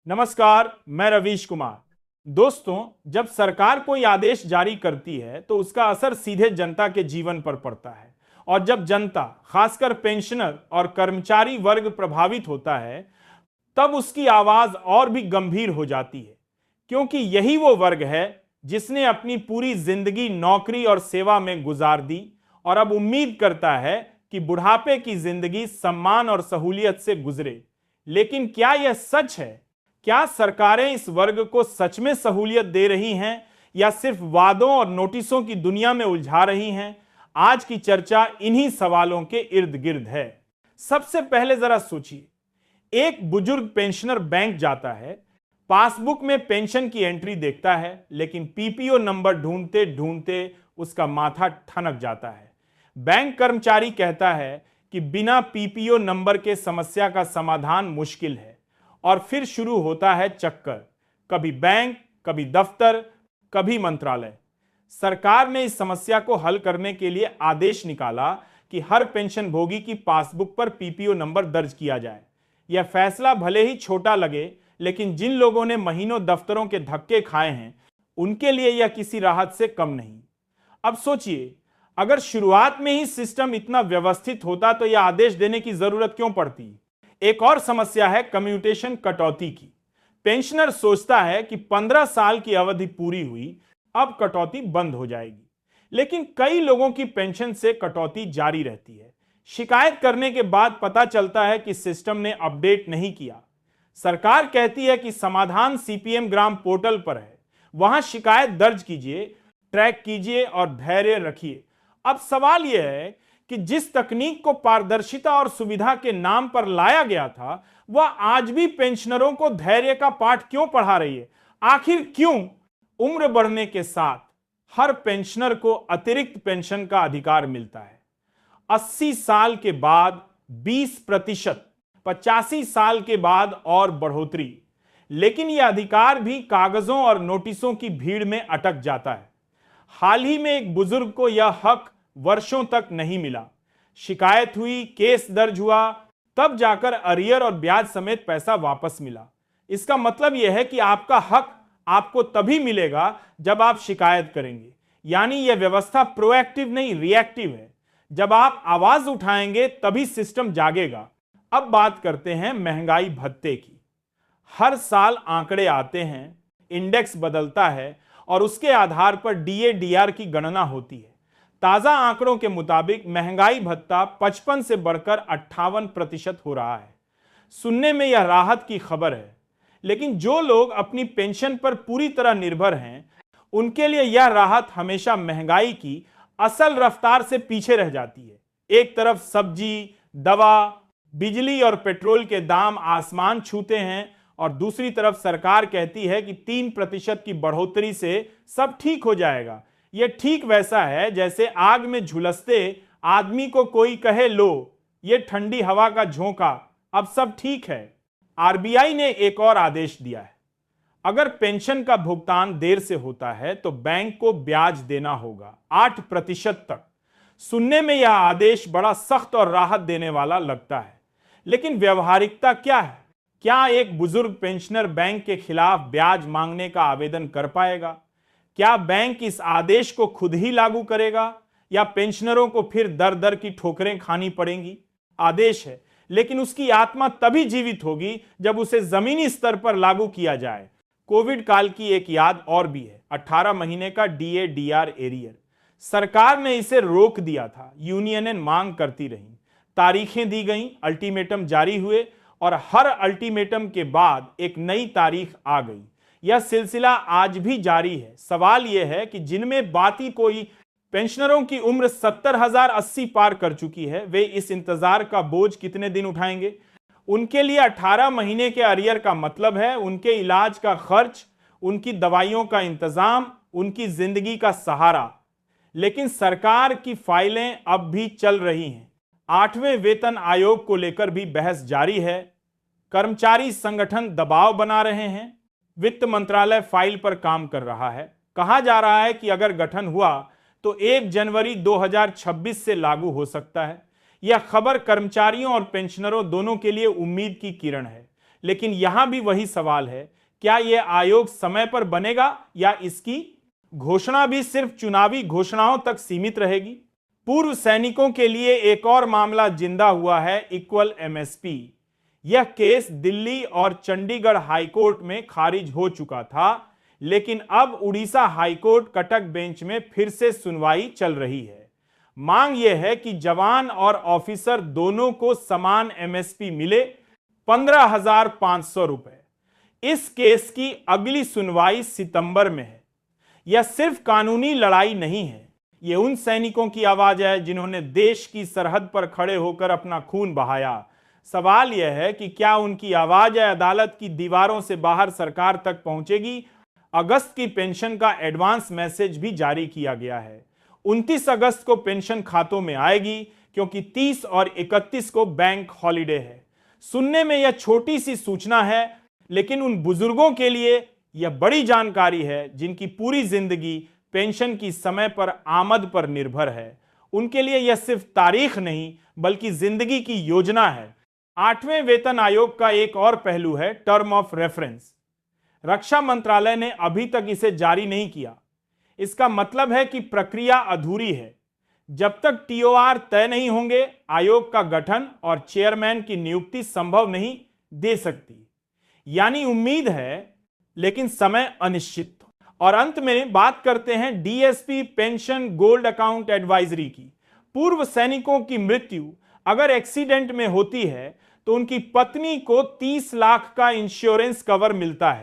नमस्कार, मैं रवीश कुमार। दोस्तों, जब सरकार कोई आदेश जारी करती है तो उसका असर सीधे जनता के जीवन पर पड़ता है। और जब जनता, खासकर पेंशनर और कर्मचारी वर्ग प्रभावित होता है, तब उसकी आवाज और भी गंभीर हो जाती है, क्योंकि यही वो वर्ग है जिसने अपनी पूरी जिंदगी नौकरी और सेवा में गुजार दी और अब उम्मीद करता है कि बुढ़ापे की जिंदगी सम्मान और सहूलियत से गुजरे। लेकिन क्या यह सच है? क्या सरकारें इस वर्ग को सच में सहूलियत दे रही हैं या सिर्फ वादों और नोटिसों की दुनिया में उलझा रही हैं? आज की चर्चा इन्हीं सवालों के इर्द गिर्द है। सबसे पहले जरा सोचिए, एक बुजुर्ग पेंशनर बैंक जाता है, पासबुक में पेंशन की एंट्री देखता है, लेकिन पीपीओ नंबर ढूंढते ढूंढते उसका माथा ठनक जाता है। बैंक कर्मचारी कहता है कि बिना पीपीओ नंबर के समस्या का समाधान मुश्किल है। और फिर शुरू होता है चक्कर, कभी बैंक, कभी दफ्तर, कभी मंत्रालय। सरकार ने इस समस्या को हल करने के लिए आदेश निकाला कि हर पेंशन भोगी की पासबुक पर पीपीओ नंबर दर्ज किया जाए। यह फैसला भले ही छोटा लगे, लेकिन जिन लोगों ने महीनों दफ्तरों के धक्के खाए हैं, उनके लिए यह किसी राहत से कम नहीं। अब सोचिए, अगर शुरुआत में ही सिस्टम इतना व्यवस्थित होता तो यह आदेश देने की जरूरत क्यों पड़ती? एक और समस्या है कम्यूटेशन कटौती की। पेंशनर सोचता है कि 15 साल की अवधि पूरी हुई, अब कटौती बंद हो जाएगी। लेकिन कई लोगों की पेंशन से कटौती जारी रहती है। शिकायत करने के बाद पता चलता है कि सिस्टम ने अपडेट नहीं किया। सरकार कहती है कि समाधान सीपीएम ग्राम पोर्टल पर है, वहां शिकायत दर्ज कीजिए, ट्रैक कीजिए और धैर्य रखिए। अब सवाल यह है कि जिस तकनीक को पारदर्शिता और सुविधा के नाम पर लाया गया था, वह आज भी पेंशनरों को धैर्य का पाठ क्यों पढ़ा रही है? आखिर क्यों उम्र बढ़ने के साथ हर पेंशनर को अतिरिक्त पेंशन का अधिकार मिलता है? 80 साल के बाद 20%, 85 साल के बाद और बढ़ोतरी, लेकिन यह अधिकार भी कागजों और नोटिसों की भीड़ में अटक जाता है। हाल ही में एक बुजुर्ग को यह हक वर्षों तक नहीं मिला। शिकायत हुई, केस दर्ज हुआ, तब जाकर अरियर और ब्याज समेत पैसा वापस मिला। इसका मतलब यह है कि आपका हक आपको तभी मिलेगा जब आप शिकायत करेंगे। यानी यह व्यवस्था प्रोएक्टिव नहीं, रिएक्टिव है। जब आप आवाज उठाएंगे तभी सिस्टम जागेगा। अब बात करते हैं महंगाई भत्ते की। हर साल आंकड़े आते हैं, इंडेक्स बदलता है और उसके आधार पर डीए डीआर की गणना होती है। ताजा आंकड़ों के मुताबिक महंगाई भत्ता 55 से बढ़कर 58% हो रहा है। सुनने में यह राहत की खबर है, लेकिन जो लोग अपनी पेंशन पर पूरी तरह निर्भर हैं, उनके लिए यह राहत हमेशा महंगाई की असल रफ्तार से पीछे रह जाती है। एक तरफ सब्जी, दवा, बिजली और पेट्रोल के दाम आसमान छूते हैं और दूसरी तरफ सरकार कहती है कि 3% की बढ़ोतरी से सब ठीक हो जाएगा। यह ठीक वैसा है जैसे आग में झुलसते आदमी को कोई कहे, लो ये ठंडी हवा का झोंका, अब सब ठीक है। आरबीआई ने एक और आदेश दिया है, अगर पेंशन का भुगतान देर से होता है तो बैंक को ब्याज देना होगा 8% तक। सुनने में यह आदेश बड़ा सख्त और राहत देने वाला लगता है, लेकिन व्यवहारिकता क्या है? क्या एक बुजुर्ग पेंशनर बैंक के खिलाफ ब्याज मांगने का आवेदन कर पाएगा? क्या बैंक इस आदेश को खुद ही लागू करेगा या पेंशनरों को फिर दर दर की ठोकरें खानी पड़ेंगी? आदेश है, लेकिन उसकी आत्मा तभी जीवित होगी जब उसे जमीनी स्तर पर लागू किया जाए। कोविड काल की एक याद और भी है, 18 महीने का डीए डीआर एरियर। सरकार ने इसे रोक दिया था, यूनियनें मांग करती रहीं, तारीखें दी गईं, अल्टीमेटम जारी हुए और हर अल्टीमेटम के बाद एक नई तारीख आ गई। यह सिलसिला आज भी जारी है। सवाल यह है कि जिनमें बाती कोई पेंशनरों की उम्र 70,080 पार कर चुकी है, वे इस इंतजार का बोझ कितने दिन उठाएंगे? उनके लिए 18 महीने के अरियर का मतलब है उनके इलाज का खर्च, उनकी दवाइयों का इंतजाम, उनकी जिंदगी का सहारा। लेकिन सरकार की फाइलें अब भी चल रही हैं। 8वें वेतन आयोग को लेकर भी बहस जारी है। कर्मचारी संगठन दबाव बना रहे हैं। वित्त मंत्रालय फाइल पर काम कर रहा है। कहा जा रहा है कि अगर गठन हुआ तो 1 जनवरी 2026 से लागू हो सकता है। यह खबर कर्मचारियों और पेंशनरों दोनों के लिए उम्मीद की किरण है। लेकिन यहां भी वही सवाल है, क्या यह आयोग समय पर बनेगा या इसकी घोषणा भी सिर्फ चुनावी घोषणाओं तक सीमित रहेगी? पूर्व सैनिकों के लिए एक और मामला जिंदा हुआ है, इक्वल एमएसपी। यह केस दिल्ली और चंडीगढ़ हाईकोर्ट में खारिज हो चुका था, लेकिन अब उड़ीसा हाईकोर्ट कटक बेंच में फिर से सुनवाई चल रही है। मांग यह है कि जवान और ऑफिसर दोनों को समान एमएसपी मिले, 15,500 रुपए। इस केस की अगली सुनवाई सितंबर में है। यह सिर्फ कानूनी लड़ाई नहीं है, यह उन सैनिकों की आवाज है जिन्होंने देश की सरहद पर खड़े होकर अपना खून बहाया। सवाल यह है कि क्या उनकी आवाज अदालत की दीवारों से बाहर सरकार तक पहुंचेगी? अगस्त की पेंशन का एडवांस मैसेज भी जारी किया गया है। 29 अगस्त को पेंशन खातों में आएगी, क्योंकि 30 और 31 को बैंक हॉलिडे है। सुनने में यह छोटी सी सूचना है, लेकिन उन बुजुर्गों के लिए यह बड़ी जानकारी है जिनकी पूरी जिंदगी पेंशन की समय पर आमद पर निर्भर है। उनके लिए यह सिर्फ तारीख नहीं, बल्कि जिंदगी की योजना है। 8वें वेतन आयोग का एक और पहलू है टर्म ऑफ रेफरेंस। रक्षा मंत्रालय ने अभी तक इसे जारी नहीं किया। इसका मतलब है कि प्रक्रिया अधूरी है। जब तक टीओआर तय नहीं होंगे, आयोग का गठन और चेयरमैन की नियुक्ति संभव नहीं दे सकती। यानी उम्मीद है, लेकिन समय अनिश्चित। और अंत में बात करते हैं DSP pension gold account advisory की। पूर्व सैनिकों की मृत्यु अगर एक्सीडेंट में होती है तो उनकी पत्नी को 30 लाख का इंश्योरेंस कवर मिलता है।